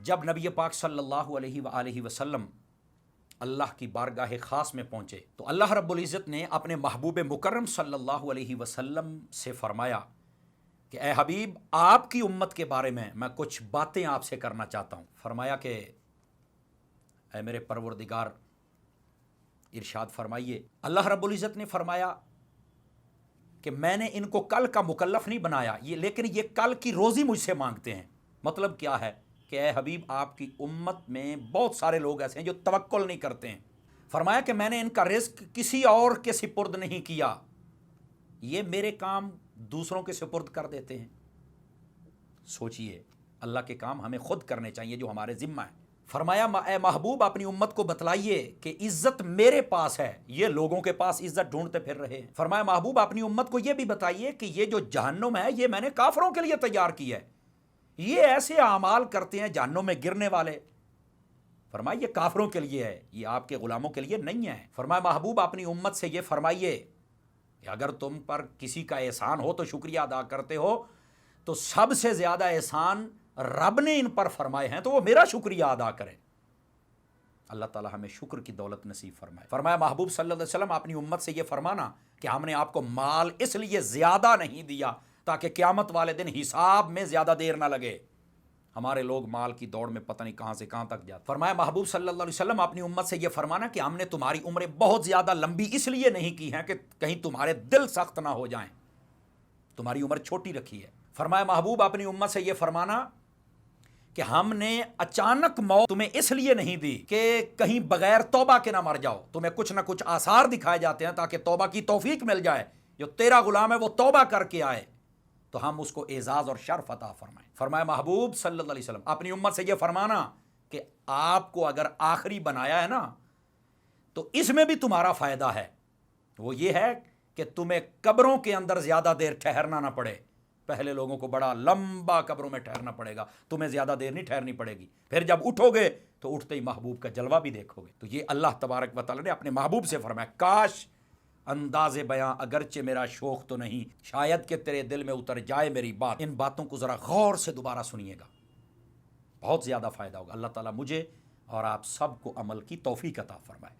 جب نبی پاک صلی اللہ علیہ وآلہ وسلم اللہ کی بارگاہ خاص میں پہنچے تو اللہ رب العزت نے اپنے محبوب مکرم صلی اللہ علیہ وسلم سے فرمایا کہ اے حبیب، آپ کی امت کے بارے میں کچھ باتیں آپ سے کرنا چاہتا ہوں۔ فرمایا کہ اے میرے پروردگار، ارشاد فرمائیے۔ اللہ رب العزت نے فرمایا کہ میں نے ان کو کل کا مکلف نہیں بنایا، لیکن یہ کل کی روزی مجھ سے مانگتے ہیں۔ مطلب کیا ہے کہ اے حبیب، آپ کی امت میں بہت سارے لوگ ایسے ہیں جو توکل نہیں کرتے ہیں۔ فرمایا کہ میں نے ان کا رزق کسی اور کے سپرد نہیں کیا، یہ میرے کام دوسروں کے سپرد کر دیتے ہیں۔ سوچئے، اللہ کے کام ہمیں خود کرنے چاہیے جو ہمارے ذمہ ہیں۔ فرمایا اے محبوب، اپنی امت کو بتلائیے کہ عزت میرے پاس ہے، یہ لوگوں کے پاس عزت ڈھونڈتے پھر رہے ہیں۔ فرمایا محبوب، اپنی امت کو یہ بھی بتائیے کہ یہ جو جہنم ہے یہ میں نے کافروں کے لیے تیار کی ہے، یہ ایسے اعمال کرتے ہیں جہنم میں گرنے والے۔ فرمایا یہ کافروں کے لیے ہے، یہ آپ کے غلاموں کے لیے نہیں ہے۔ فرمایا محبوب، اپنی امت سے یہ فرمائیے کہ اگر تم پر کسی کا احسان ہو تو شکریہ ادا کرتے ہو، تو سب سے زیادہ احسان رب نے ان پر فرمائے ہیں تو وہ میرا شکریہ ادا کریں۔ اللہ تعالی ہمیں شکر کی دولت نصیب فرمائے۔ فرمایا محبوب صلی اللہ علیہ وسلم، اپنی امت سے یہ فرمانا کہ ہم نے آپ کو مال اس لیے زیادہ نہیں دیا تاکہ قیامت والے دن حساب میں زیادہ دیر نہ لگے۔ ہمارے لوگ مال کی دوڑ میں پتہ نہیں کہاں سے کہاں تک جاتے۔ فرمایا محبوب صلی اللہ علیہ وسلم، اپنی امت سے یہ فرمانا کہ ہم نے تمہاری عمریں بہت زیادہ لمبی اس لیے نہیں کی ہیں کہ کہیں تمہارے دل سخت نہ ہو جائیں، تمہاری عمر چھوٹی رکھی ہے۔ فرمایا محبوب، اپنی امت سے یہ فرمانا کہ ہم نے اچانک موت تمہیں اس لیے نہیں دی کہ کہیں بغیر توبہ کے نہ مر جاؤ، تمہیں کچھ نہ کچھ آثار دکھائے جاتے ہیں تاکہ توبہ کی توفیق مل جائے، جو تیرا غلام ہے وہ توبہ کر کے آئے تو ہم اس کو اعزاز اور شرف عطا فرمائیں۔ فرمایا محبوب صلی اللہ علیہ وسلم، اپنی امت سے یہ فرمانا کہ آپ کو اگر آخری بنایا ہے نا تو اس میں بھی تمہارا فائدہ ہے، وہ یہ ہے کہ تمہیں قبروں کے اندر زیادہ دیر ٹھہرنا نہ پڑے۔ پہلے لوگوں کو بڑا لمبا قبروں میں ٹھہرنا پڑے گا، تمہیں زیادہ دیر نہیں ٹھہرنی پڑے گی، پھر جب اٹھو گے تو اٹھتے ہی محبوب کا جلوہ بھی دیکھو گے۔ تو یہ اللہ تبارک و تعالی نے اپنے محبوب سے فرمایا، کاش انداز بیاں اگرچہ میرا شوق تو نہیں، شاید کہ تیرے دل میں اتر جائے میری بات۔ ان باتوں کو ذرا غور سے دوبارہ سنیے گا، بہت زیادہ فائدہ ہوگا۔ اللہ تعالیٰ مجھے اور آپ سب کو عمل کی توفیق عطا فرمائے۔